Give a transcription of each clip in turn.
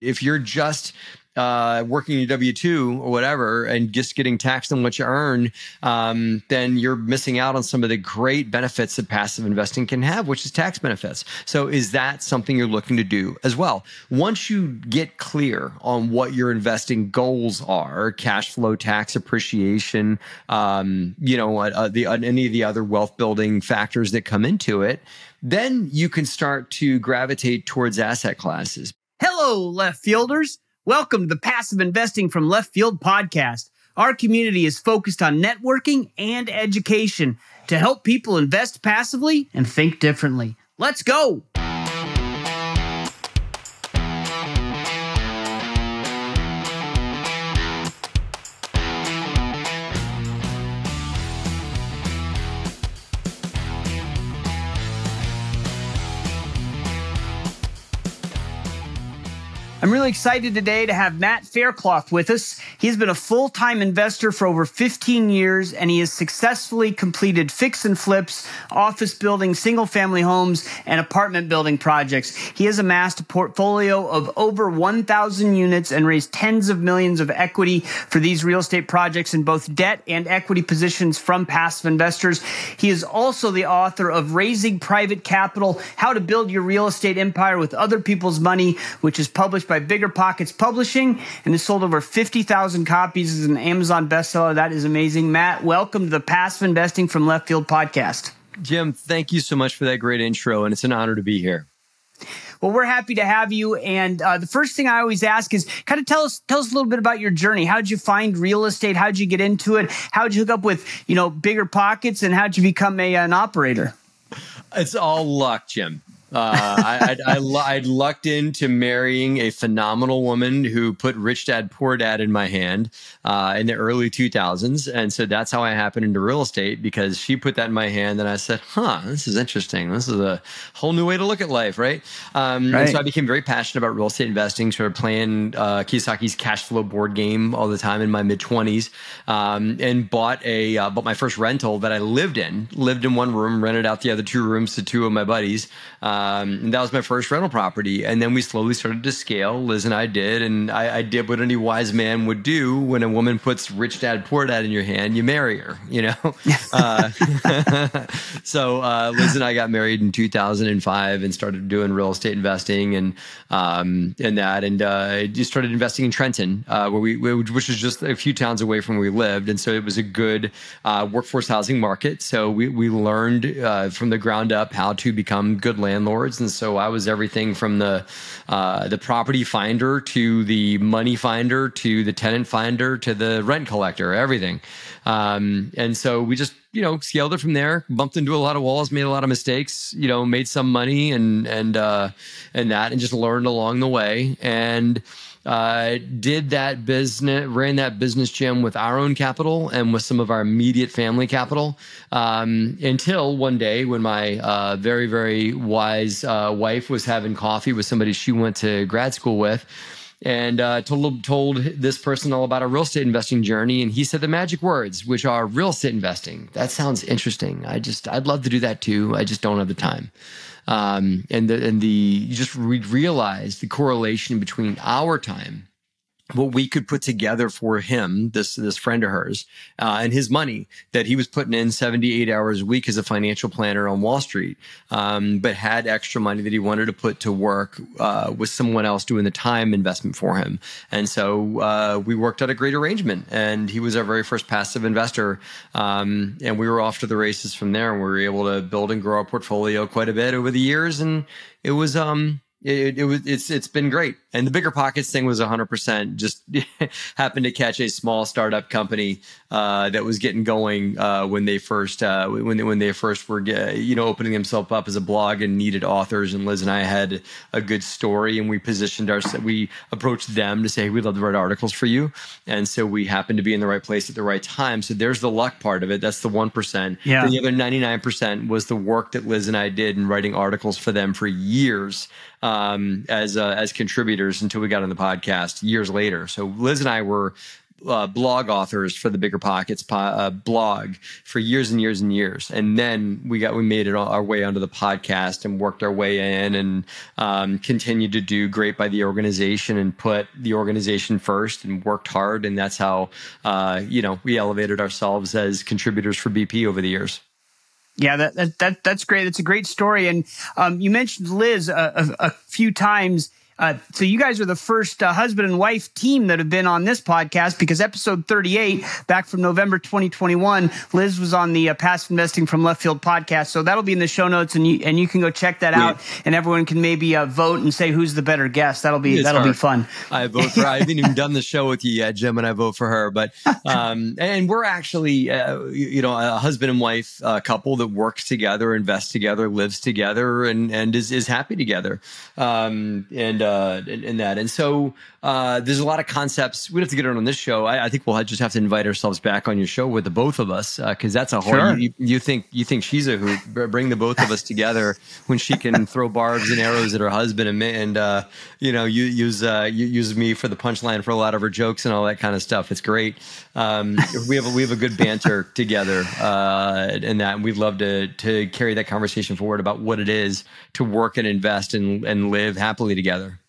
If you're just working your W-2 or whatever and just getting taxed on what you earn, then you're missing out on some of the great benefits that passive investing can have, which is tax benefits. So is that something you're looking to do as well? Once you get clear on what your investing goals are, cash flow, tax appreciation, any of the other wealth building factors that come into it, then you can start to gravitate towards asset classes. Hello, left fielders. Welcome to the Passive Investing from Left Field podcast. Our community is focused on networking and education to help people invest passively and think differently. Let's go. I'm really excited today to have Matt Faircloth with us. He's been a full-time investor for over 15 years, and he has successfully completed fix and flips, office building, single-family homes, and apartment building projects. He has amassed a portfolio of over 1,000 units and raised tens of millions of equity for these real estate projects in both debt and equity positions from passive investors. He is also the author of Raising Private Capital, How to Build Your Real Estate Empire with Other People's Money, which is published by BiggerPockets Publishing and has sold over 50,000 copies as an Amazon bestseller. That is amazing. Matt, welcome to the Passive Investing from Left Field podcast. Jim, thank you so much for that great intro, and it's an honor to be here. Well, we're happy to have you. And the first thing I always ask is kind of tell us a little bit about your journey. How did you find real estate? How did you get into it? How did you hook up with, BiggerPockets, and how did you become an operator? It's all luck, Jim. I'd lucked into marrying a phenomenal woman who put Rich Dad, Poor Dad in my hand in the early 2000s. And so that's how I happened into real estate, because she put that in my hand and I said, this is interesting. This is a whole new way to look at life, right? And so I became very passionate about real estate investing, started playing Kiyosaki's cash flow board game all the time in my mid-20s, and bought my first rental that I lived in one room, rented out the other two rooms to two of my buddies. And that was my first rental property. And then we slowly started to scale. Liz and I did. And I did what any wise man would do when a woman puts Rich Dad, Poor Dad in your hand. You marry her, So Liz and I got married in 2005 and started doing real estate investing and just started investing in Trenton, which is just a few towns away from where we lived. And so it was a good workforce housing market. So we learned from the ground up how to become good landlords. And so I was everything from the property finder to the money finder to the tenant finder to the rent collector, everything. And so we just, scaled it from there, bumped into a lot of walls, made a lot of mistakes, made some money and just learned along the way. And ran that business, Jim, with our own capital and with some of our immediate family capital, until one day when my very, very wise wife was having coffee with somebody she went to grad school with, and told this person all about a real estate investing journey. And he said the magic words, which are real estate investing. That sounds interesting. I'd love to do that too. I just don't have the time. We realized the correlation between our time, what we could put together for him, this friend of hers, and his money that he was putting in 78 hours a week as a financial planner on Wall Street, but had extra money that he wanted to put to work with someone else doing the time investment for him. And so we worked out a great arrangement, and he was our very first passive investor. And we were off to the races from there, and we were able to build and grow our portfolio quite a bit over the years. And it was it's been great. And the BiggerPockets thing was 100% just happened to catch a small startup company that was getting going when they first were opening themselves up as a blog and needed authors. And Liz and I had a good story, and we approached them to say, hey, we'd love to write articles for you. And so we happened to be in the right place at the right time. So there's the luck part of it. That's the 1%. Yeah. The other 99% was the work that Liz and I did in writing articles for them for years. As contributors until we got on the podcast years later. So Liz and I were blog authors for the BiggerPockets blog for years and years and years. And then we made it our way onto the podcast and worked our way in and continued to do great by the organization and put the organization first and worked hard. And that's how, we elevated ourselves as contributors for BP over the years. Yeah, that's great. That's a great story. And you mentioned Liz a few times. So you guys are the first husband and wife team that have been on this podcast, because episode 38, back from November 2021, Liz was on the Passive Investing from Left Field podcast. So that'll be in the show notes, and you can go check that out, and everyone can maybe vote and say who's the better guest. That'll be fun. I vote for her. I haven't even done the show with you yet, Jim, and I vote for her. But and we're actually a husband and wife couple that works together, invests together, lives together, and is happy together. In that. And so there's a lot of concepts. We don't have to get it on this show. I think we'll just have to invite ourselves back on your show with the both of us, because that's a hard. Sure. You think she's a hoot? Bring the both of us together when she can throw barbs and arrows at her husband and use me for the punchline for a lot of her jokes and all that kind of stuff. It's great. We have a good banter together in that, and we'd love to carry that conversation forward about what it is to work and invest and live happily together.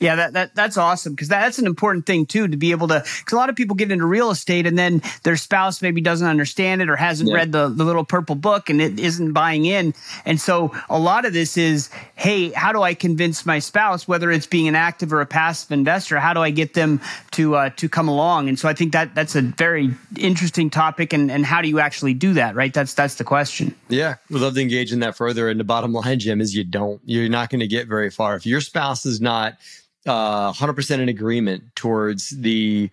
Yeah, that's awesome, because that's an important thing too, to be able to, because a lot of people get into real estate and then their spouse maybe doesn't understand it or hasn't read the little purple book and it isn't buying in. And so a lot of this is, hey, how do I convince my spouse, whether it's being an active or a passive investor, how do I get them to come along? And so I think that's a very interesting topic, and how do you actually do that, right? That's the question. Yeah, we'd love to engage in that further. And the bottom line, Jim, is you're not going to get very far. If your spouse is not 100% in agreement towards the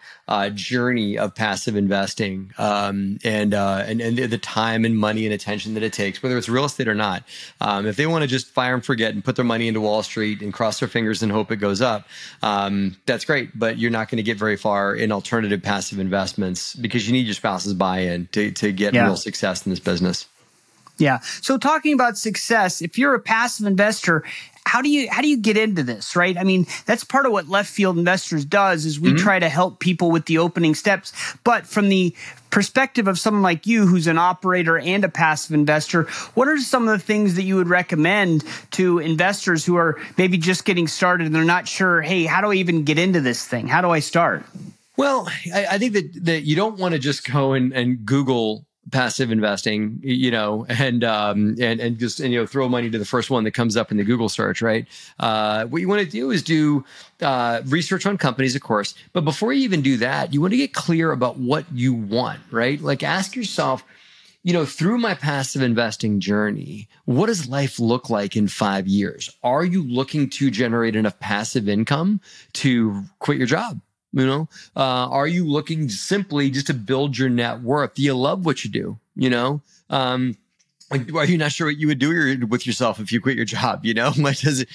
journey of passive investing, and the time and money and attention that it takes, whether it's real estate or not. If they want to just fire and forget and put their money into Wall Street and cross their fingers and hope it goes up, that's great. But you're not going to get very far in alternative passive investments, because you need your spouse's buy-in to get real success in this business. Yeah. So talking about success, if you're a passive investor, how do you get into this, right? I mean, that's part of what Left Field Investors does, is we try to help people with the opening steps. But from the perspective of someone like you, who's an operator and a passive investor, what are some of the things that you would recommend to investors who are maybe just getting started and they're not sure, hey, how do I even get into this thing? How do I start? Well, I think that you don't want to just go and Google passive investing, and just throw money to the first one that comes up in the Google search, right? What you want to do is do research on companies, of course, but before you even do that, you want to get clear about what you want, right? Like, ask yourself, through my passive investing journey, what does life look like in 5 years? Are you looking to generate enough passive income to quit your job? Are you looking simply just to build your net worth? Do you love what you do? Are you not sure what you would do with yourself if you quit your job? Like, does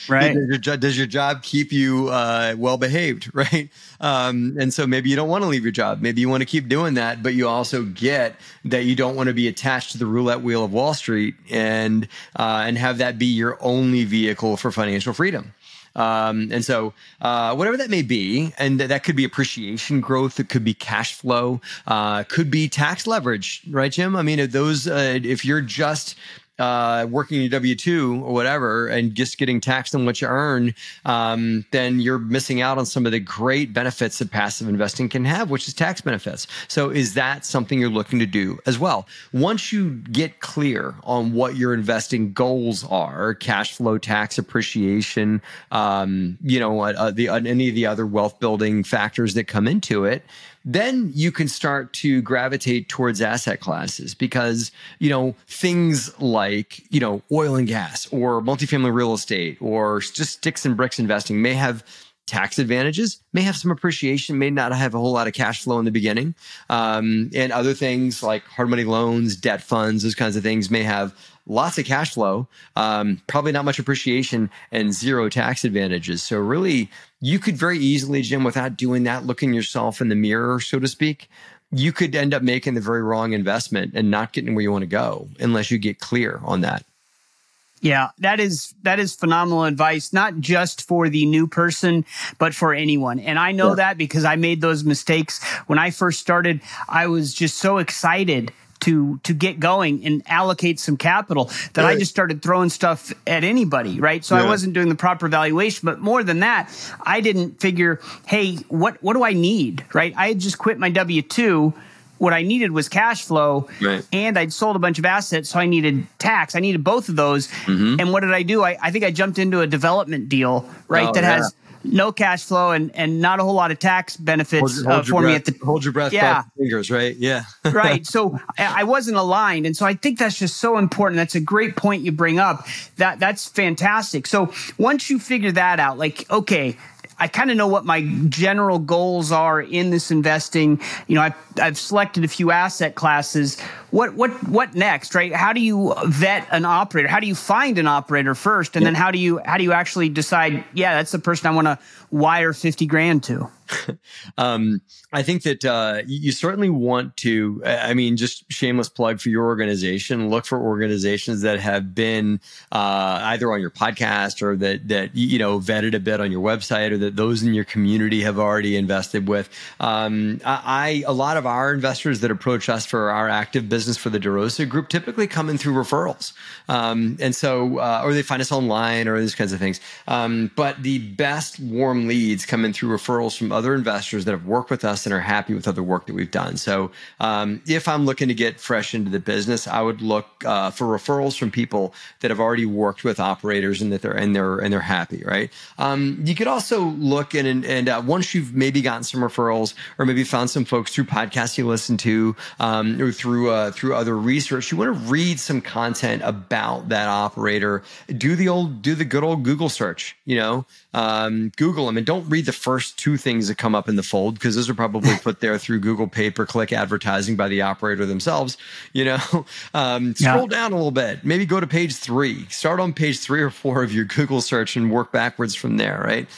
your job keep you well behaved, right? And so maybe you don't want to leave your job. Maybe you want to keep doing that, but you also get that you don't want to be attached to the roulette wheel of Wall Street and have that be your only vehicle for financial freedom. And so whatever that may be, and that could be appreciation growth, it could be cash flow, could be tax leverage, right, Jim? I mean, if you're just working your W-2 or whatever and just getting taxed on what you earn, then you're missing out on some of the great benefits that passive investing can have, which is tax benefits. So is that something you're looking to do as well? Once you get clear on what your investing goals are, cash flow, tax appreciation, any of the other wealth building factors that come into it, then you can start to gravitate towards asset classes, because, things like, oil and gas or multifamily real estate or just sticks and bricks investing may have tax advantages, may have some appreciation, may not have a whole lot of cash flow in the beginning. And other things like hard money loans, debt funds, those kinds of things may have lots of cash flow, probably not much appreciation, and zero tax advantages. So really, you could very easily, Jim, without doing that, looking yourself in the mirror, so to speak, you could end up making the very wrong investment and not getting where you want to go unless you get clear on that. Yeah, that is phenomenal advice, not just for the new person, but for anyone. And I know that because I made those mistakes when I first started. I was just so excited to get going and allocate some capital that I just started throwing stuff at anybody, right? So I wasn't doing the proper valuation, but more than that, I didn't figure, hey, what do I need, right? I had just quit my W-2. What I needed was cash flow, and I'd sold a bunch of assets, so I needed tax. I needed both of those. And what did I do? I think I jumped into a development deal, right, has no cash flow and not a whole lot of tax benefits for me at the hold your breath, cross your fingers, right? Yeah. Right. So I wasn't aligned. And so I think that's just so important. That's a great point you bring up. That's fantastic. So once you figure that out, like, okay, I kind of know what my general goals are in this investing. You know, I've selected a few asset classes. What next, right? How do you vet an operator? How do you find an operator first? And then how do you actually decide, that's the person I want to wire 50 grand to? I think that you certainly want to, just shameless plug for your organization, look for organizations that have been either on your podcast or that vetted a bit on your website, or that those in your community have already invested with. A lot of our investors that approach us for our active business for the DeRosa Group typically come in through referrals. Or they find us online or these kinds of things. But the best warm leads come in through referrals from other investors that have worked with us and are happy with other work that we've done. So if I'm looking to get fresh into the business, I would look for referrals from people that have already worked with operators and that they're happy, right? You could also look and once you've maybe gotten some referrals or maybe found some folks through podcasts you listen to or through other research, you want to read some content about that operator. Do the good old Google search, Google them, and don't read the first two things that come up in the fold, because those are probably put there through Google pay-per-click advertising by the operator themselves. Scroll down a little bit, maybe go to page 3, start on page 3 or 4 of your Google search and work backwards from there, right?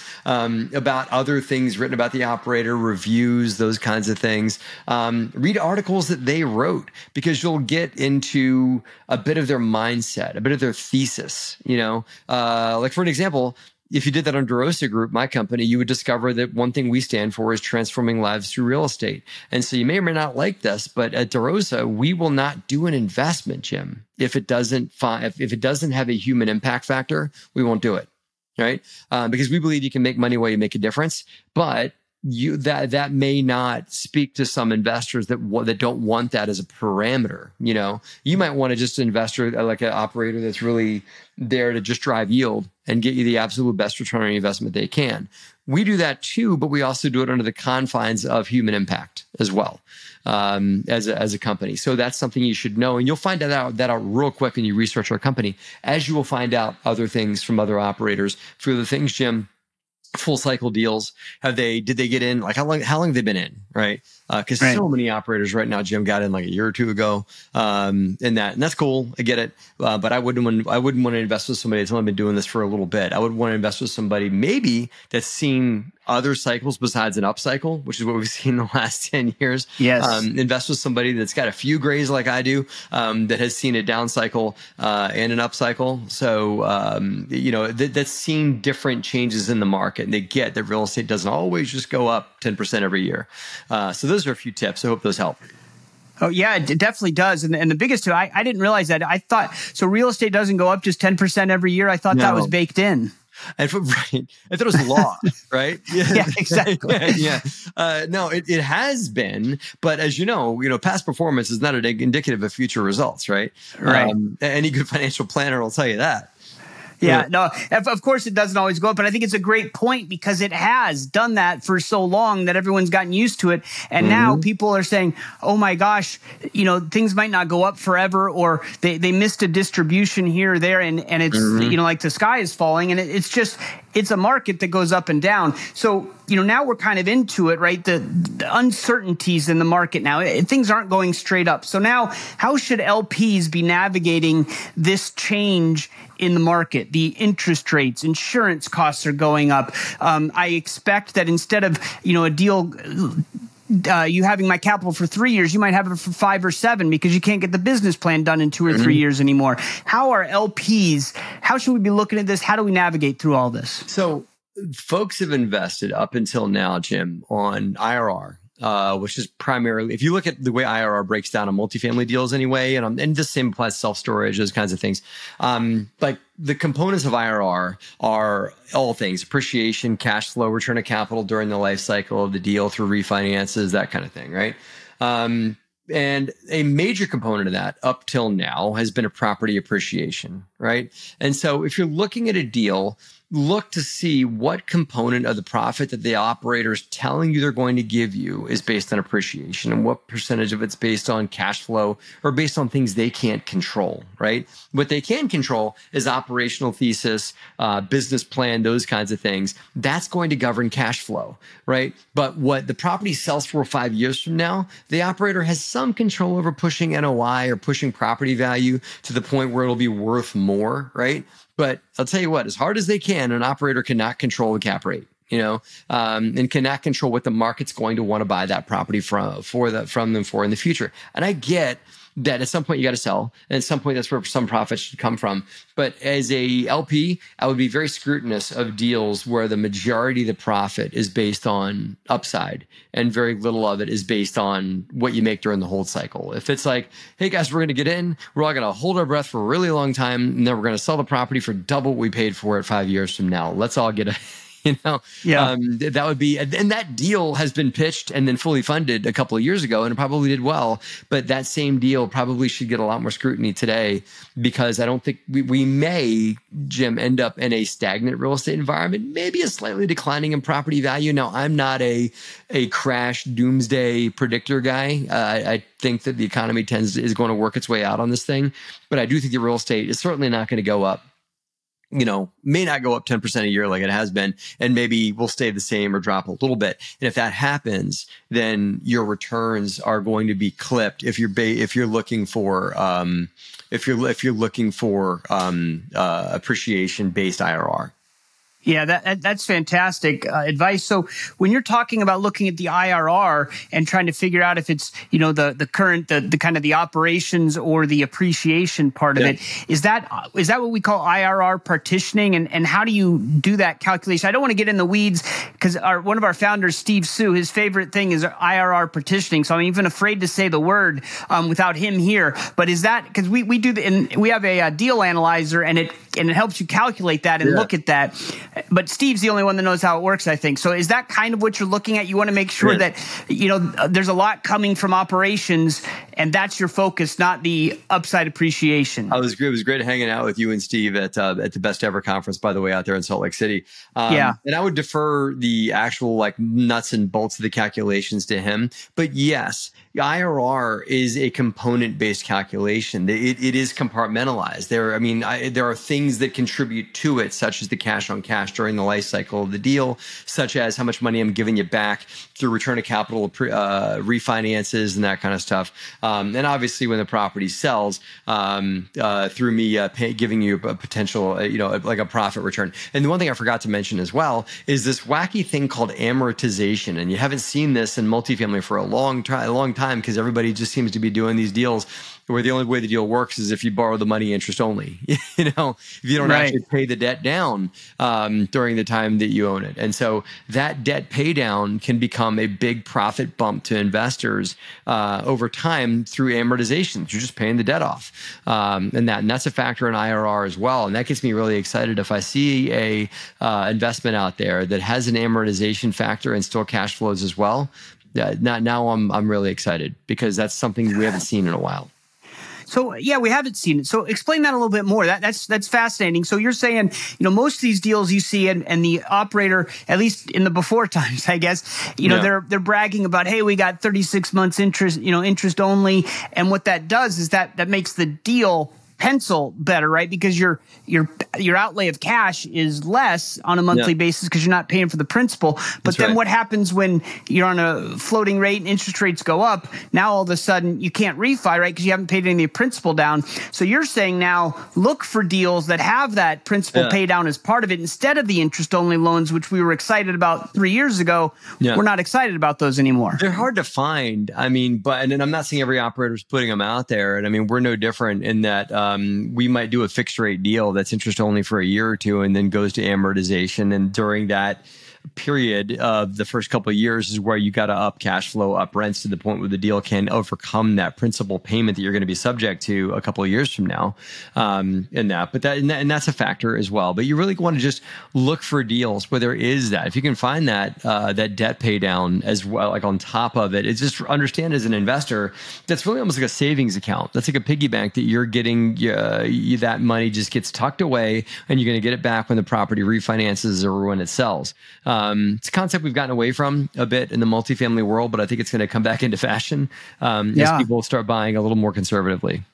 About other things written about the operator, reviews, those kinds of things. Read articles that they wrote, because you'll get into a bit of their mindset, a bit of their thesis, like for an example, if you did that on DeRosa Group, my company, you would discover that one thing we stand for is transforming lives through real estate. And so you may or may not like this, but at DeRosa, we will not do an investment, Jim, if it doesn't have a human impact factor. We won't do it, right? Because we believe you can make money while you make a difference, but that may not speak to some investors that don't want that as a parameter. You might want to just investor like an operator that's really there to just drive yield and get you the absolute best return on your investment they can. We do that too, but we also do it under the confines of human impact as well, as a company. So that's something you should know, and you'll find that out real quick when you research our company, as you will find out other things from other operators. For the things, Jim, full cycle deals, did they get in? Like how long have they been in, right? Because so many operators right now, Jim, got in like a year or two ago, and that's cool. I get it, but I wouldn't want to invest with somebody that's only been doing this for a little bit. I would want to invest with somebody maybe that's seen other cycles besides an upcycle, which is what we've seen in the last 10 years. Yes. Invest with somebody that's got a few grays like I do, that has seen a down cycle and an upcycle. So that's seen different changes in the market, and they get that real estate doesn't always just go up 10% every year. So those are a few tips. I hope those help. Oh, yeah, it definitely does. And the biggest two, I didn't realize that. I thought, so real estate doesn't go up just 10% every year. I thought that was baked in. I thought it was law, right? Yeah, exactly. No, it has been, but as you know, past performance is not indicative of future results, right? Right. Any good financial planner will tell you that. Yeah, no, of course it doesn't always go up, but I think it's a great point, because it has done that for so long that everyone's gotten used to it. And now people are saying, oh my gosh, things might not go up forever, or they missed a distribution here or there. And it's, like the sky is falling, and it's a market that goes up and down. So, now we're kind of into it, right? The uncertainties in the market now, things aren't going straight up. So now, how should LPs be navigating this change in the market? The interest rates, insurance costs are going up. I expect that instead of, a deal you having my capital for 3 years, you might have it for 5 or 7 because you can't get the business plan done in 2 or 3 years anymore. How are LPs, how should we be looking at this? How do we navigate through all this? So folks have invested up until now, Jim, on IRR. Which is primarily, if you look at the way IRR breaks down on multifamily deals anyway, and the same applies to self-storage, those kinds of things. Like the components of IRR are all things: appreciation, cash flow, return of capital during the life cycle of the deal through refinances, that kind of thing, right? And a major component of that up till now has been a property appreciation, right? And so if you're looking at a deal, look to see what component of the profit that the operator is telling you they're going to give you is based on appreciation, and what percentage of it's based on cash flow or based on things they can't control, right? What they can control is operational thesis, business plan, those kinds of things. That's going to govern cash flow, right? But what the property sells for 5 years from now, the operator has some control over pushing NOI or pushing property value to the point where it'll be worth more, right? But I'll tell you what, as hard as they can, an operator cannot control the cap rate, and cannot control what the market's going to want to buy that property from them in the future. And I get that at some point you got to sell, and at some point that's where some profit should come from. But as a LP, I would be very scrutinous of deals where the majority of the profit is based on upside and very little of it is based on what you make during the hold cycle. If it's like, hey guys, we're going to get in, we're all going to hold our breath for a really long time, and then we're going to sell the property for double what we paid for it 5 years from now. Let's all get a that would be, and that deal has been pitched and then fully funded a couple of years ago, and it probably did well. But that same deal probably should get a lot more scrutiny today, because I don't think we may, Jim, end up in a stagnant real estate environment, maybe a slightly declining in property value. Now, I'm not a crash doomsday predictor guy. I think that the economy is going to work its way out on this thing, but I do think the real estate is certainly not going to go up. May not go up 10% a year like it has been, and maybe will stay the same or drop a little bit. And if that happens, then your returns are going to be clipped if you're looking for appreciation based IRR. Yeah, that's fantastic advice. So when you're talking about looking at the IRR and trying to figure out if it's, the current, the kind of the operations or the appreciation part of it, is that what we call IRR partitioning? And how do you do that calculation? I don't want to get in the weeds, because one of our founders, Steve Sue, his favorite thing is IRR partitioning. So I'm even afraid to say the word without him here. But is that, because we do and we have a deal analyzer, and it helps you calculate that and look at that. But Steve's the only one that knows how it works, I think. So is that kind of what you're looking at? You want to make sure that, there's a lot coming from operations, and that's your focus, not the upside appreciation. It was great hanging out with you and Steve at the Best Ever conference, by the way, out there in Salt Lake City. And I would defer the actual nuts and bolts of the calculations to him. But yes, IRR is a component-based calculation. It is compartmentalized. There are things that contribute to it, such as the cash on cash during the life cycle of the deal, such as how much money I'm giving you back through return of capital, refinances, and that kind of stuff. And obviously, when the property sells, through me giving you a potential, like a profit return. And the one thing I forgot to mention as well is this wacky thing called amortization. And you haven't seen this in multifamily for a long time, because everybody just seems to be doing these deals where the only way the deal works is if you borrow the money interest only, if you don't actually pay the debt down during the time that you own it. And so that debt pay down can become a big profit bump to investors over time through amortization. You're just paying the debt off. And that's a factor in IRR as well. And that gets me really excited if I see a investment out there that has an amortization factor and still cash flows as well. Now I'm really excited, because that's something we haven't seen in a while. So we haven't seen it. So explain that a little bit more. That's fascinating. So you're saying, most of these deals you see, and the operator, at least in the before times, I guess, they're bragging about, hey, we got 36 months interest, interest only. And what that does is that makes the deal pencil better, right? Because your outlay of cash is less on a monthly basis because you're not paying for the principal. But then what happens when you're on a floating rate and interest rates go up? Now all of a sudden you can't refi, right? Because you haven't paid any principal down. So you're saying now look for deals that have that principal pay down as part of it instead of the interest only loans, which we were excited about 3 years ago. We're not excited about those anymore. They're hard to find. I mean, and I'm not saying every operator is putting them out there. And I mean, we're no different in that we might do a fixed rate deal that's interest only for a year or two and then goes to amortization. And during that period of the first couple of years is where you got to up cash flow, up rents to the point where the deal can overcome that principal payment that you're going to be subject to a couple of years from now. And that's a factor as well. But you really want to just look for deals where there is that. If you can find that debt pay down as well, like on top of it, it's just understand as an investor, that's really almost like a savings account. That's like a piggy bank that you're getting, that money just gets tucked away and you're going to get it back when the property refinances or when it sells. It's a concept we've gotten away from a bit in the multifamily world, but I think it's going to come back into fashion as people start buying a little more conservatively.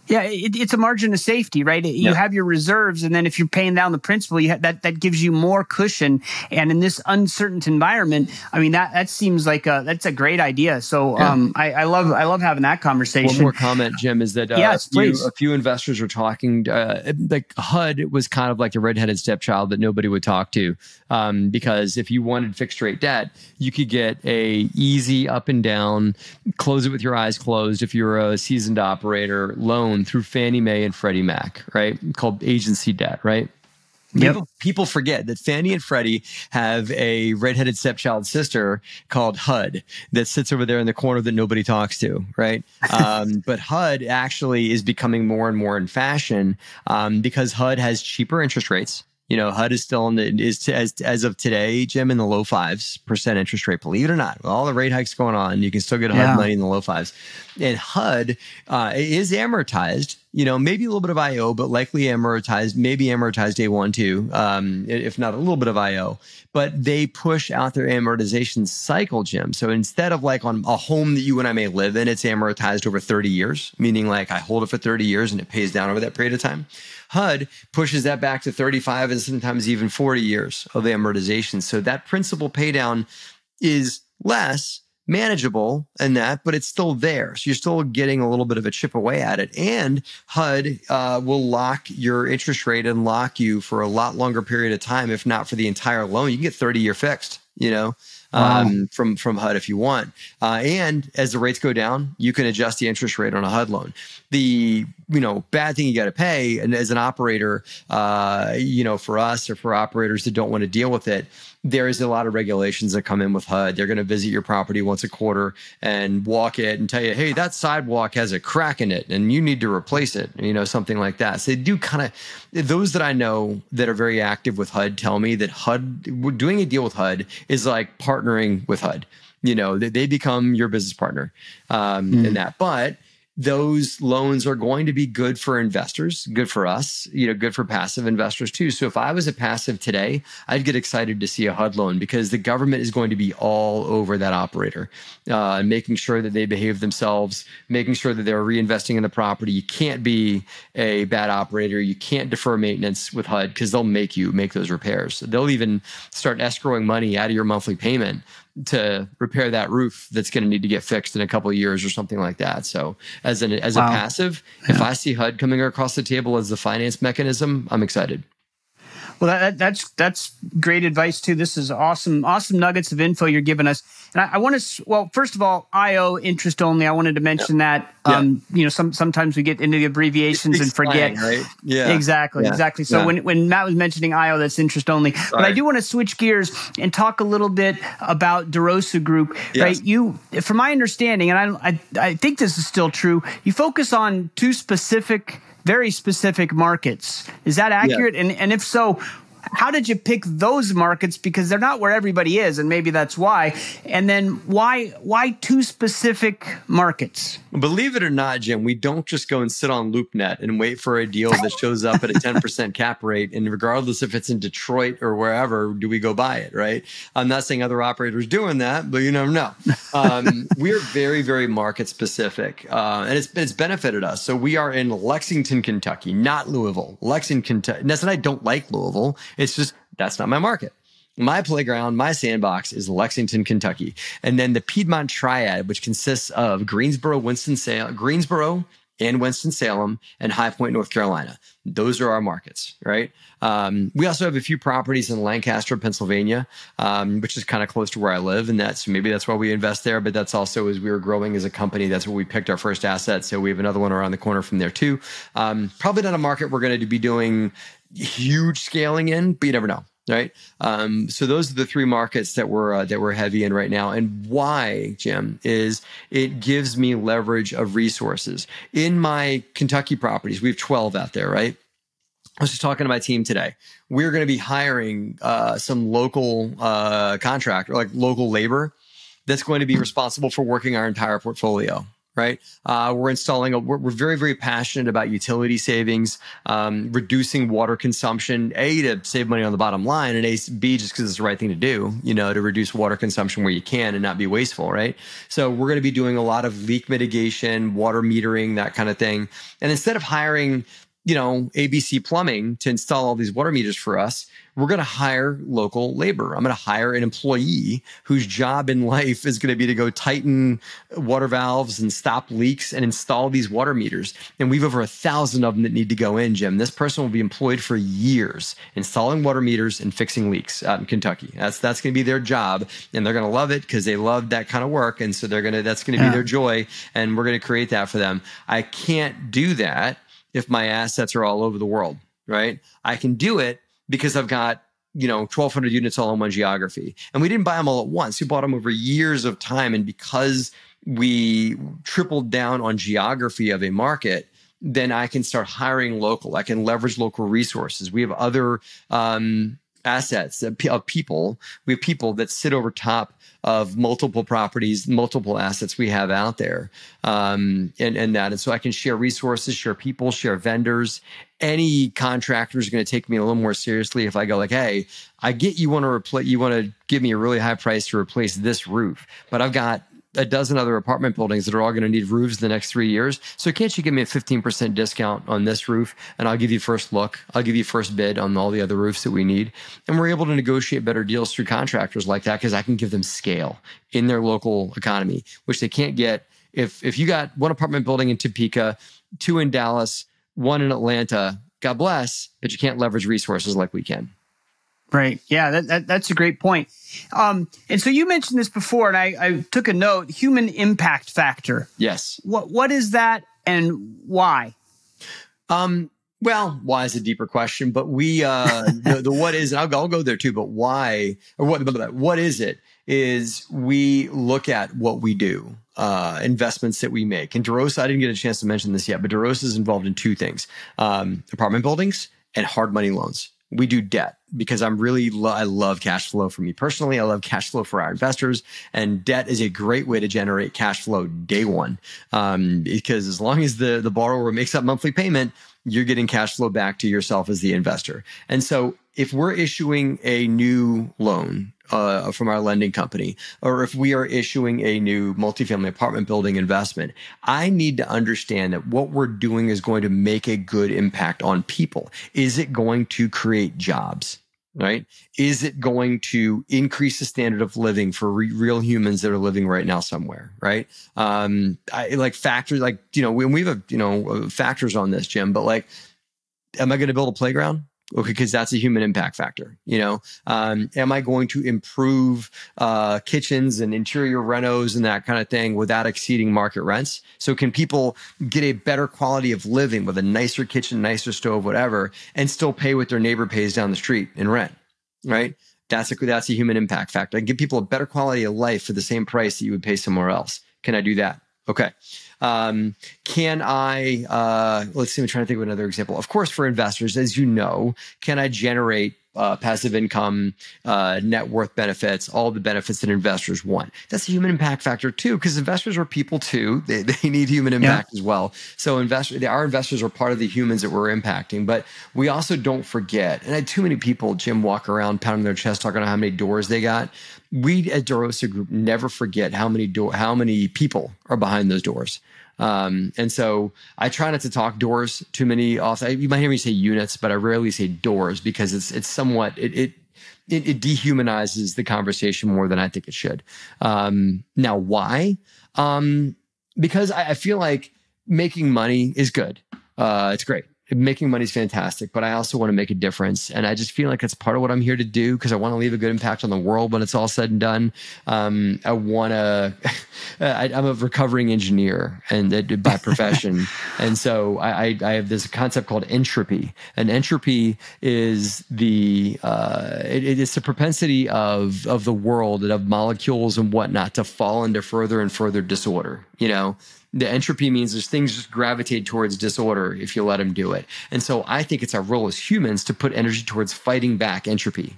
Yeah, it's a margin of safety, right? You have your reserves, and then if you're paying down the principal, that gives you more cushion. And in this uncertain environment, I mean that seems like that's a great idea. So I love having that conversation. One more comment, Jim, is that a few investors were talking like HUD was kind of like the redheaded stepchild that nobody would talk to because if you wanted fixed rate debt, you could get a easy up and down, close it with your eyes closed if you're a seasoned operator loan through Fannie Mae and Freddie Mac, right? Called agency debt, right? People forget that Fannie and Freddie have a redheaded stepchild sister called HUD that sits over there in the corner that nobody talks to, right? But HUD actually is becoming more and more in fashion because HUD has cheaper interest rates. You know, HUD is still as of today, Jim, in the low 5% interest rate. Believe it or not, with all the rate hikes going on, you can still get HUD money in the low 5s. And HUD is amortized. You know, maybe a little bit of IO, but likely amortized, maybe amortized day one too, if not a little bit of IO. But they push out their amortization cycle, Jim. So instead of like on a home that you and I may live in, it's amortized over 30 years, meaning like I hold it for 30 years and it pays down over that period of time. HUD pushes that back to 35 and sometimes even 40 years of amortization. So that principal pay down is less manageable in that, but it's still there. So you're still getting a little bit of a chip away at it. And HUD will lock your interest rate and lock you for a lot longer period of time, if not for the entire loan. You can get 30-year fixed, you know, from HUD if you want. And as the rates go down, you can adjust the interest rate on a HUD loan. The bad thing you got to pay, and as an operator, for us or for operators that don't want to deal with it, there is a lot of regulations that come in with HUD. They're going to visit your property once a quarter and walk it and tell you, hey, that sidewalk has a crack in it and you need to replace it, something like that. So they do kind of, those that I know that are very active with HUD tell me that HUD, doing a deal with HUD is like partnering with HUD. They become your business partner in that. But those loans are going to be good for investors, good for us, good for passive investors too. So if I was a passive today, I'd get excited to see a HUD loan because the government is going to be all over that operator, making sure that they behave themselves, making sure that they're reinvesting in the property. You can't be a bad operator. You can't defer maintenance with HUD because they'll make you make those repairs. They'll even start escrowing money out of your monthly payment to repair that roof that's going to need to get fixed in a couple of years or something like that. So as a passive, if I see HUD coming across the table as the finance mechanism, I'm excited. Well, that's great advice too. This is awesome nuggets of info you're giving us. And I want to, well, first of all, IO, interest only. I wanted to mention that. Sometimes we get into the abbreviations and forget. Slang, right? Yeah, exactly. So when Matt was mentioning IO, that's interest only. Right. But I do want to switch gears and talk a little bit about DeRosa Group. Yes. Right? You, from my understanding, and I think this is still true, you focus on two very specific markets. Is that accurate? Yeah. And if so, How did you pick those markets? Because they're not where everybody is, and maybe that's why. And then why two specific markets? Believe it or not, Jim, we don't just go and sit on LoopNet and wait for a deal that shows up at a 10% cap rate. And regardless if it's in Detroit or wherever, do we go buy it, right? I'm not saying other operators doing that, but you never know. We're very, very market specific, and it's benefited us. So we are in Lexington, Kentucky, not Louisville. Lexington, Kentucky. That's not I don't like Louisville. It's just that's not my market. My playground, my sandbox is Lexington, Kentucky. And then the Piedmont Triad, which consists of Greensboro and Winston-Salem, and High Point, North Carolina. Those are our markets, right? We also have a few properties in Lancaster, Pennsylvania, which is kind of close to where I live. And that's why we invest there. But that's also as we were growing as a company, that's where we picked our first asset. So we have another one around the corner from there too. Probably not a market we're going to be doing huge scaling in, but you never know. Right. So those are the three markets that we're heavy in right now. And why, Jim, is it gives me leverage of resources. In my Kentucky properties, we have 12 out there, right? I was just talking to my team today. We're going to be hiring some local contractor, like local labor, that's going to be responsible for working our entire portfolio. Right. We're we're very, very passionate about utility savings, reducing water consumption, A, to save money on the bottom line, and B, just because it's the right thing to do, to reduce water consumption where you can and not be wasteful. Right. So we're going to be doing a lot of leak mitigation, water metering, that kind of thing. And instead of hiring, ABC Plumbing to install all these water meters for us, we're going to hire local labor. I'm going to hire an employee whose job in life is going to be to go tighten water valves and stop leaks and install these water meters. And we have over 1,000 of them that need to go in, Jim. This person will be employed for years installing water meters and fixing leaks out in Kentucky. That's going to be their job, and they're going to love it because they love that kind of work. And so that's going to be their joy, and we're going to create that for them. I can't do that if my assets are all over the world, right? I can do it because I've got, 1,200 units all in one geography. And we didn't buy them all at once. We bought them over years of time. And because we tripled down on geography of a market, then I can start hiring local. I can leverage local resources. We have other assets of people. We have people that sit over top of multiple properties, multiple assets we have out there, and so I can share resources, share people, share vendors. Any contractor is going to take me a little more seriously if I go like, hey, I get you want to give me a really high price to replace this roof, but I've got a dozen other apartment buildings that are all going to need roofs the next 3 years. So can't you give me a 15% discount on this roof? And I'll give you first look. I'll give you first bid on all the other roofs that we need. And we're able to negotiate better deals through contractors like that because I can give them scale in their local economy, which they can't get if you got one apartment building in Topeka, two in Dallas, one in Atlanta, God bless, but you can't leverage resources like we can. Right. Yeah, that's a great point. And so you mentioned this before, and I took a note, human impact factor. Yes. What is that and why? Well, why is a deeper question, but we, the what is, and I'll go there too, but why, or what is it, is we look at what we do, investments that we make. And DeRosa, I didn't get a chance to mention this yet, but DeRosa is involved in two things, apartment buildings and hard money loans. We do debt because I love cash flow for me personally. I love cash flow for our investors, and debt is a great way to generate cash flow day one. Because as long as the borrower makes that monthly payment, you're getting cash flow back to yourself as the investor. And so if we're issuing a new loan from our lending company, or if we are issuing a new multifamily apartment building investment, I need to understand that what we're doing is going to make a good impact on people. Is it going to create jobs? Right? Is it going to increase the standard of living for real humans that are living right now somewhere? Right? I like factors, like, when we have, factors on this, Jim, but like, am I going to build a playground? Okay, because that's a human impact factor. Am I going to improve kitchens and interior renos and that kind of thing without exceeding market rents? So can people get a better quality of living with a nicer kitchen, nicer stove, whatever, and still pay what their neighbor pays down the street in rent? Right? That's a human impact factor. I can give people a better quality of life for the same price that you would pay somewhere else. Can I do that? Okay. Can I, let's see, I'm trying to think of another example. Of course, for investors, as you know, can I generate passive income, net worth benefits, all the benefits that investors want. That's a human impact factor too, because investors are people too. They need human impact as well. So our investors are part of the humans that we're impacting. But we also don't forget, and I had too many people, Jim, walk around pounding their chest talking about how many doors they got. We at DeRosa Group never forget how many people are behind those doors. And so I try not to talk doors too many often. You might hear me say units, but I rarely say doors because it's somewhat, it dehumanizes the conversation more than I think it should. Now, why? Because I feel like making money is good. It's great. Making money is fantastic, but I also want to make a difference. And I just feel like it's part of what I'm here to do because I want to leave a good impact on the world when it's all said and done. I'm a recovering engineer and by profession. And so I have this concept called entropy. And entropy is it's the propensity of the world and of molecules and whatnot to fall into further and further disorder, The entropy means there's things just gravitate towards disorder if you let them do it. And so I think it's our role as humans to put energy towards fighting back entropy,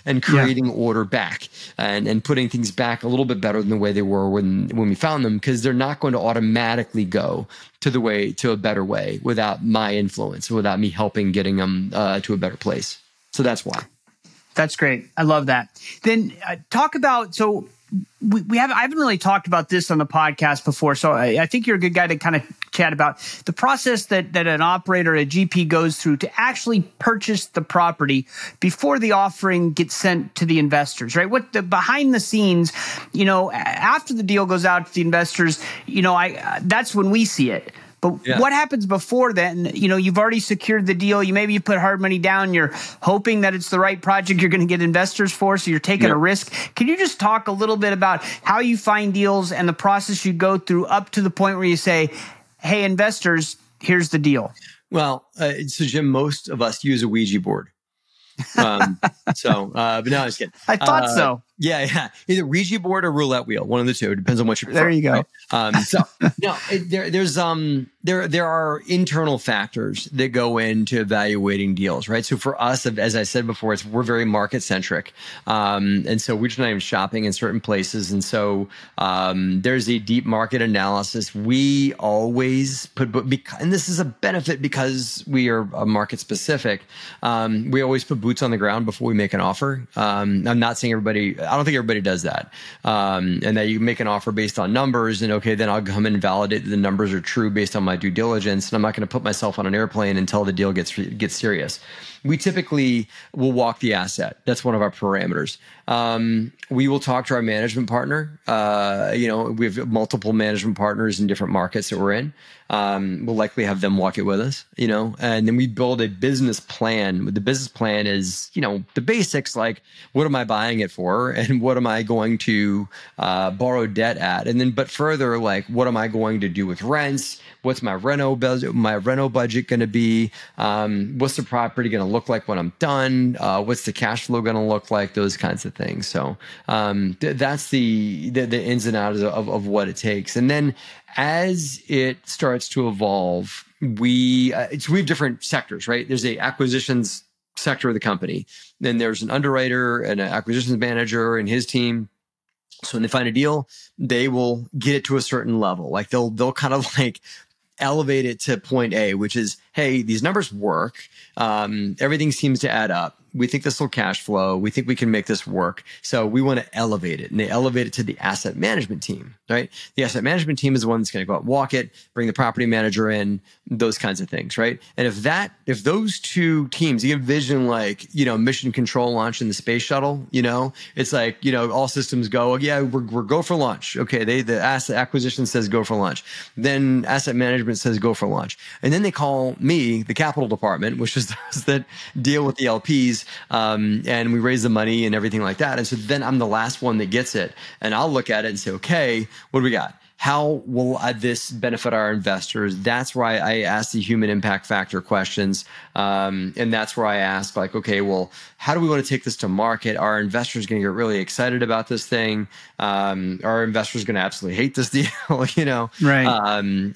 and creating order back and putting things back a little bit better than the way they were when we found them, because they're not going to automatically go to a better way without my influence, without me helping getting them to a better place. So that's why. That's great. I love that. Then talk about, so I haven't really talked about this on the podcast before, so I think you're a good guy to kind of chat about the process that an operator, a GP goes through to actually purchase the property before the offering gets sent to the investors, right? What the behind the scenes, after the deal goes out to the investors, that's when we see it. But what happens before then? You've already secured the deal. You put hard money down. You're hoping that it's the right project you're going to get investors for. So you're taking a risk. Can you just talk a little bit about how you find deals and the process you go through up to the point where you say, hey, investors, here's the deal? Well, so Jim, most of us use a Ouija board. But no, I was kidding. I thought so. Yeah. Either Ouija board or roulette wheel, one of the two. It depends on what you prefer. There you go. Right? There are internal factors that go into evaluating deals, right? So for us, as I said before, we're very market centric, and so we're just not even shopping in certain places, and so there's a deep market analysis. We always and this is a benefit because we are market specific. We always put boots on the ground before we make an offer. I'm not saying I don't think everybody does that. And that you make an offer based on numbers and then I'll come in and validate that the numbers are true based on my due diligence. And I'm not going to put myself on an airplane until the deal gets serious. We typically will walk the asset. That's one of our parameters. We will talk to our management partner. We have multiple management partners in different markets that we're in. We'll likely have them walk it with us, and then we build a business plan. The business plan is, the basics, like what am I buying it for? And what am I going to borrow debt at? And then, but further, like what am I going to do with rents? What's my reno budget going to be? What's the property going to look like when I'm done? What's the cash flow going to look like? Those kinds of things. So that's the ins and outs of what it takes. And then as it starts to evolve, we have different sectors, right? There's a acquisitions sector of the company. Then there's an underwriter and an acquisitions manager and his team. So when they find a deal, they will get it to a certain level. Like they'll kind of like elevate it to point A, which is, hey, these numbers work. Everything seems to add up. We think this will cash flow. We think we can make this work. So we want to elevate it. And they elevate it to the asset management team, right? The asset management team is the one that's going to go out and walk it, bring the property manager in, those kinds of things, right? And if those two teams, you envision like, mission control launch in the space shuttle, it's like, all systems go, we're go for launch. Okay. The asset acquisition says go for launch. Then asset management says go for launch. And then they call me, the capital department, which is those that deal with the LPs. And we raise the money and everything like that. And so then I'm the last one that gets it. And I'll look at it and say, okay, what do we got? how will this benefit our investors? That's why I ask the human impact factor questions. And that's where I ask, like, okay, well, how do we want to take this to market? Are investors going to get really excited about this thing? Are investors going to absolutely hate this deal? Right.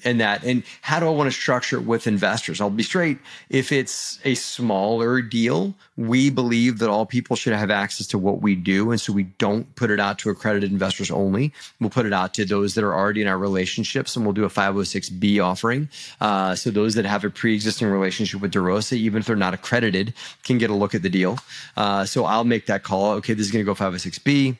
And how do I want to structure it with investors? I'll be straight. If it's a smaller deal, we believe that all people should have access to what we do. And so we don't put it out to accredited investors only. We'll put it out to those that are already in our relationships, and we'll do a 506B offering. So those that have a pre-existing relationship with DeRosa, even if they're not accredited, can get a look at the deal. So I'll make that call. Okay, this is going to go 506B.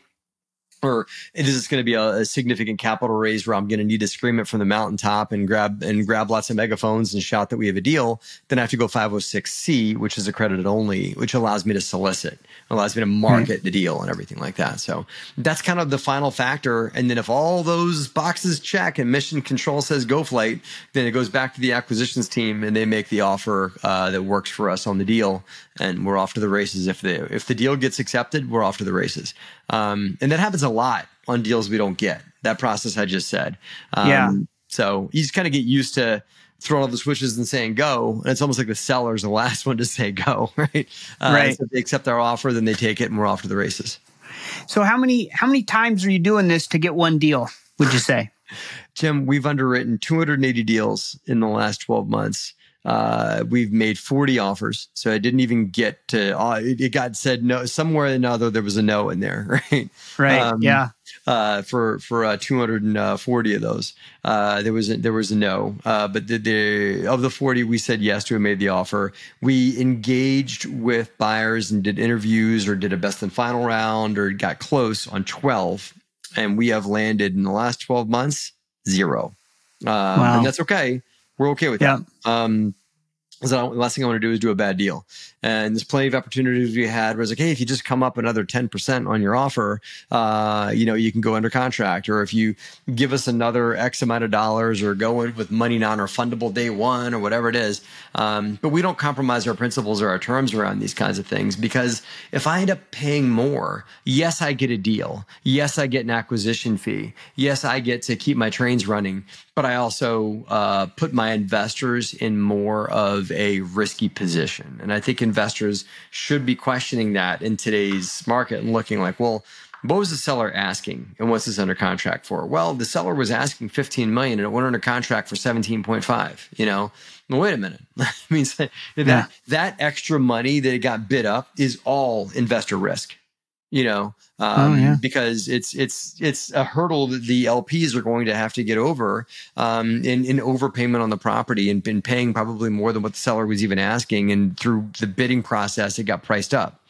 Or is this going to be a significant capital raise where I'm going to need to scream it from the mountaintop and grab lots of megaphones and shout that we have a deal? Then I have to go 506C, which is accredited only, which allows me to solicit, allows me to market the deal and everything like that. So that's kind of the final factor. And then if all those boxes check and mission control says go flight, then it goes back to the acquisitions team and they make the offer that works for us on the deal. And we're off to the races. If the deal gets accepted, we're off to the races. And that happens a lot on deals we don't get. That process I just said. So you just kind of get used to throwing all the switches and saying go. And it's almost like the seller's the last one to say go, right? Right. So if they accept our offer, then they take it and we're off to the races. So how many times are you doing this to get one deal, would you say? Jim, we've underwritten 280 deals in the last 12 months. We've made 40 offers. So I didn't even get to, it got said no, somewhere or another, there was a no in there, right? Right. For 240 of those, there was a no. But of the 40 we said yes to and made the offer. We engaged with buyers and did interviews or did a best and final round or got close on 12. And we have landed in the last 12 months, 0. Wow. And that's okay. We're okay with that. So the last thing I want to do is do a bad deal. And there's plenty of opportunities we had where it's like, hey, if you just come up another 10% on your offer, you can go under contract. Or if you give us another X amount of dollars or go in with money non-refundable day one or whatever it is. But we don't compromise our principles or our terms around these kinds of things, because if I end up paying more, yes, I get a deal. Yes, I get an acquisition fee. Yes, I get to keep my trains running. But I also put my investors in more of a risky position. And I think investors should be questioning that in today's market and looking like, well, what was the seller asking and what's this under contract for? Well, the seller was asking $15 million and it went under contract for 17.5, Well, wait a minute. I mean, that extra money that it got bid up is all investor risk. Because it's a hurdle that the LPs are going to have to get over in overpayment on the property and been paying probably more than what the seller was even asking. And through the bidding process, it got priced up.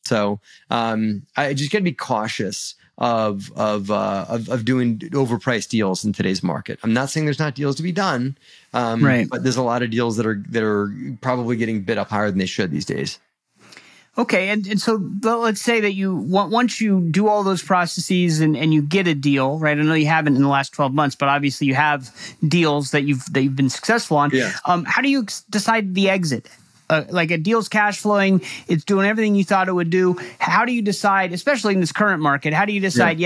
So I just got to be cautious of doing overpriced deals in today's market. I'm not saying there's not deals to be done, but there's a lot of deals that are probably getting bid up higher than they should these days. Okay, and so let's say that once you do all those processes and you get a deal, right? I know you haven't in the last 12 months, but obviously you have deals that you've been successful on. Yeah. How do you decide the exit? Like a deal's cash flowing, it's doing everything you thought it would do. How do you decide, especially in this current market? How do you decide?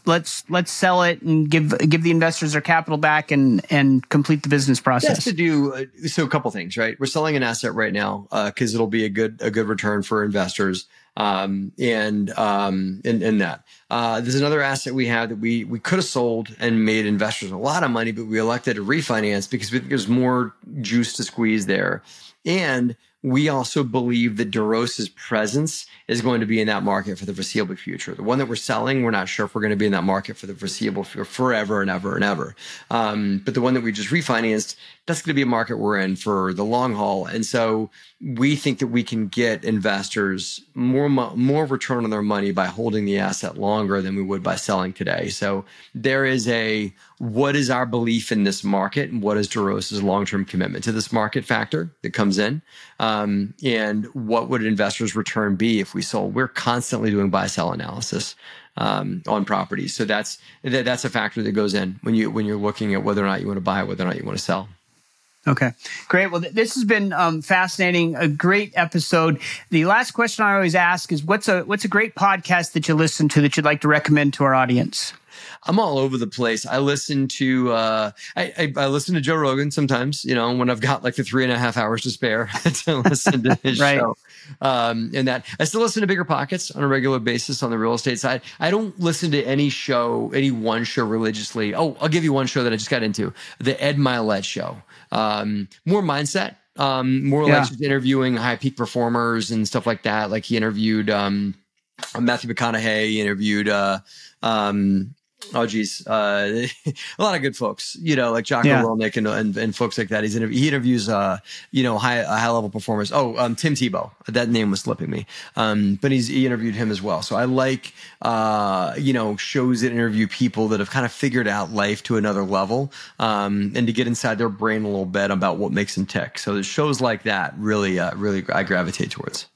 Let's sell it and give the investors their capital back and complete the business process. That's to do so a couple things, right? We're selling an asset right now because it'll be a good return for investors. And that there's another asset we have that we could have sold and made investors a lot of money, but we elected to refinance because we think there's more juice to squeeze there. And we also believe that DeRosa's presence is going to be in that market for the foreseeable future. The one that we're selling, we're not sure if we're going to be in that market for the foreseeable forever and ever and ever. But the one that we just refinanced, that's going to be a market we're in for the long haul. And so we think that we can get investors more return on their money by holding the asset longer than we would by selling today. So there is what is our belief in this market and what is DeRosa's long-term commitment to this market factor that comes in? And what would investors' return be if we sold? We're constantly doing buy-sell analysis on properties. So that's a factor that goes in when you're looking at whether or not you want to buy, whether or not you want to sell. Okay, great. Well, this has been fascinating, a great episode. The last question I always ask is, what's a great podcast that you listen to that you'd like to recommend to our audience? I'm all over the place. I listen to I listen to Joe Rogan sometimes, when I've got like the 3.5 hours to spare to listen to his Right. show. And that I still listen to BiggerPockets on a regular basis on the real estate side. I don't listen to any one show religiously. Oh, I'll give you one show that I just got into, the Ed Milet show. More mindset, more like just interviewing high peak performers and stuff like that. Like he interviewed Matthew McConaughey, he interviewed a lot of good folks, like Jocko Willink and folks like that. He interviews, high level performers. Tim Tebow, that name was slipping me. But he interviewed him as well. So I like, shows that interview people that have kind of figured out life to another level, and to get inside their brain a little bit about what makes them tick. So the shows like that really I gravitate towards.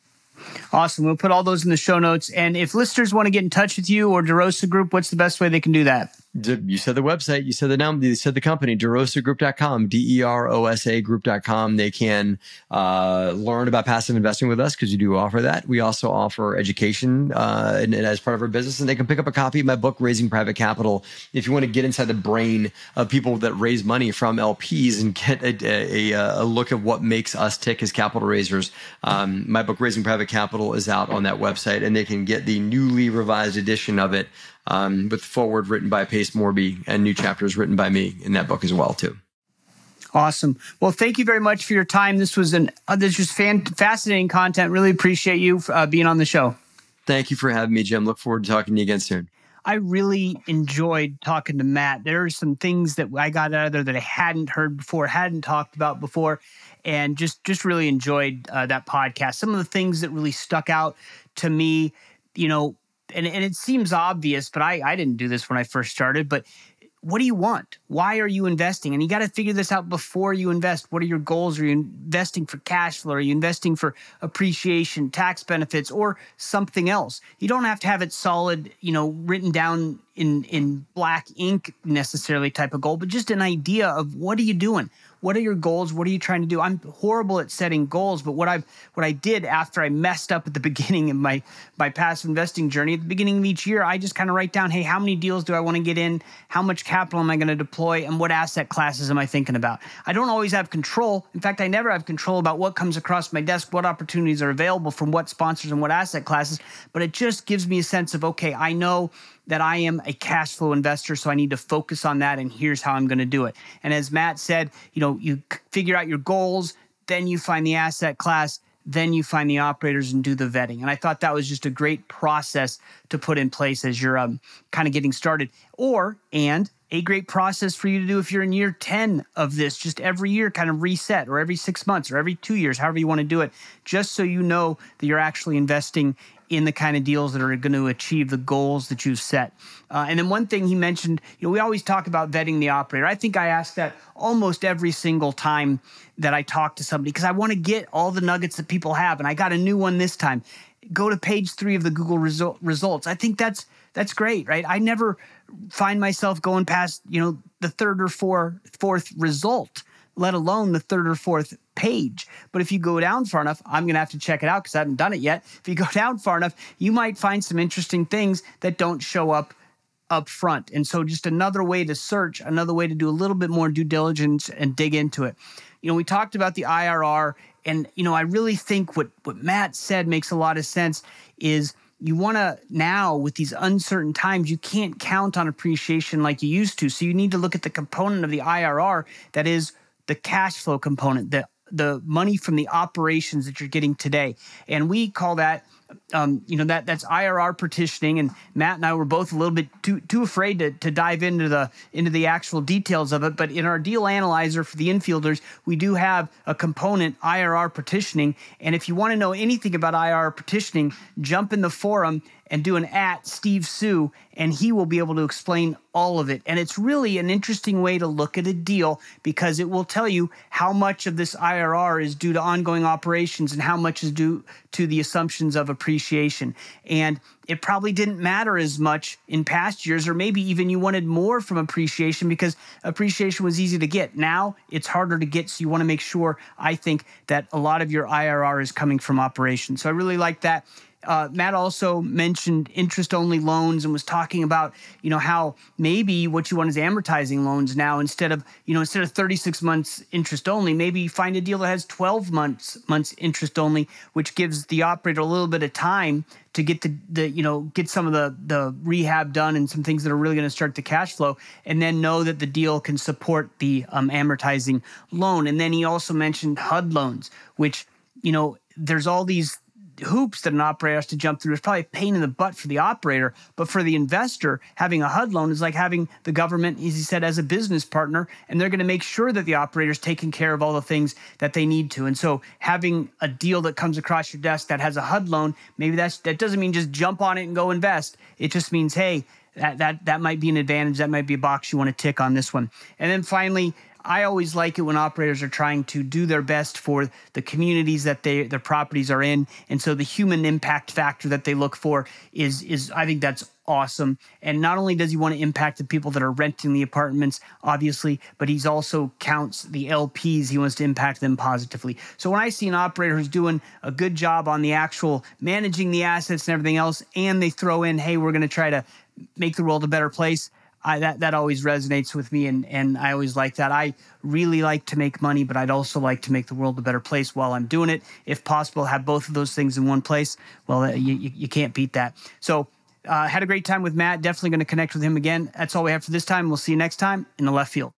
Awesome. We'll put all those in the show notes. And if listeners want to get in touch with you or DeRosa Group, what's the best way they can do that? You said the website, you said the number, you said the company, derosagroup.com, DEROSA group.com. They can learn about passive investing with us because you do offer that. We also offer education and as part of our business, and they can pick up a copy of my book, Raising Private Capital. If you want to get inside the brain of people that raise money from LPs and get a look at what makes us tick as capital raisers, my book, Raising Private Capital, is out on that website, and they can get the newly revised edition of it with forward written by Pace Morby and new chapters written by me in that book as well too. Awesome. Well, thank you very much for your time. This was fascinating content. Really appreciate you being on the show. Thank you for having me, Jim. Look forward to talking to you again soon. I really enjoyed talking to Matt. There are some things that I got out of there that I hadn't heard before, hadn't talked about before, and just really enjoyed that podcast. Some of the things that really stuck out to me, and it seems obvious, but I didn't do this when I first started, but what do you want? Why are you investing? And you got to figure this out before you invest. What are your goals? Are you investing for cash flow? Are you investing for appreciation, tax benefits, or something else? You don't have to have it solid, written down in black ink necessarily type of goal, but just an idea of what are you doing? What are your goals? What are you trying to do? I'm horrible at setting goals, but what I did after I messed up at the beginning of my passive investing journey, at the beginning of each year, I just kind of write down, hey, how many deals do I want to get in? How much capital am I going to deploy? And what asset classes am I thinking about? I don't always have control. In fact, I never have control about what comes across my desk, what opportunities are available from what sponsors and what asset classes, but it just gives me a sense of, okay, I know that I am a cash flow investor, so I need to focus on that, and here's how I'm going to do it. And as Matt said, you figure out your goals, then you find the asset class, then you find the operators and do the vetting. And I thought that was just a great process to put in place as you're kind of getting started. And a great process for you to do if you're in year 10 of this, just every year kind of reset, or every 6 months or every 2 years, however you want to do it, just so you know that you're actually investing in the kind of deals that are going to achieve the goals that you've set. And then one thing he mentioned, we always talk about vetting the operator. I think I ask that almost every single time that I talk to somebody, because I want to get all the nuggets that people have. And I got a new one this time. Go to page 3 of the Google results. I think that's great, right? I never find myself going past, the third or fourth result, let alone the third or fourth page. But if you go down far enough, I'm going to have to check it out because I haven't done it yet. If you go down far enough, you might find some interesting things that don't show up front. And so just another way to search, another way to do a little bit more due diligence and dig into it. We talked about the IRR, and, I really think what Matt said makes a lot of sense is you want to now, with these uncertain times, you can't count on appreciation like you used to. So you need to look at the component of the IRR that is the cash flow component, the money from the operations that you're getting today. And we call that, that's IRR partitioning. And Matt and I were both a little bit too afraid to dive into the actual details of it. But in our deal analyzer for the infielders, we do have a component, IRR partitioning. And if you want to know anything about IRR partitioning, jump in the forum and do an @Steve Sue, and he will be able to explain all of it. And it's really an interesting way to look at a deal because it will tell you how much of this IRR is due to ongoing operations and how much is due to the assumptions of appreciation. And it probably didn't matter as much in past years, or maybe even you wanted more from appreciation because appreciation was easy to get. Now it's harder to get, so you want to make sure, I think, that a lot of your IRR is coming from operations. So I really like that. Matt also mentioned interest-only loans and was talking about, how maybe what you want is amortizing loans now instead of 36 months interest only. Maybe find a deal that has 12 months interest only, which gives the operator a little bit of time to get get some of the rehab done and some things that are really going to start the cash flow, and then know that the deal can support the amortizing loan. And then he also mentioned HUD loans, which there's all these hoops that an operator has to jump through. It's probably a pain in the butt for the operator, but for the investor, having a HUD loan is like having the government, as he said, as a business partner, and they're going to make sure that the operator's taking care of all the things that they need to. And so having a deal that comes across your desk that has a HUD loan, maybe that doesn't mean just jump on it and go invest. It just means, hey, that might be an advantage. That might be a box you want to tick on this one. And then finally, I always like it when operators are trying to do their best for the communities that their properties are in. And so the human impact factor that they look for is I think that's awesome. And not only does he want to impact the people that are renting the apartments, obviously, but he's also counts the LPs. He wants to impact them positively. So when I see an operator who's doing a good job on the actual managing the assets and everything else, and they throw in, hey, we're going to try to make the world a better place, that always resonates with me, and I always like that. I really like to make money, but I'd also like to make the world a better place while I'm doing it. If possible, have both of those things in one place. Well, you can't beat that. So had a great time with Matt. Definitely going to connect with him again. That's all we have for this time. We'll see you next time in the left field.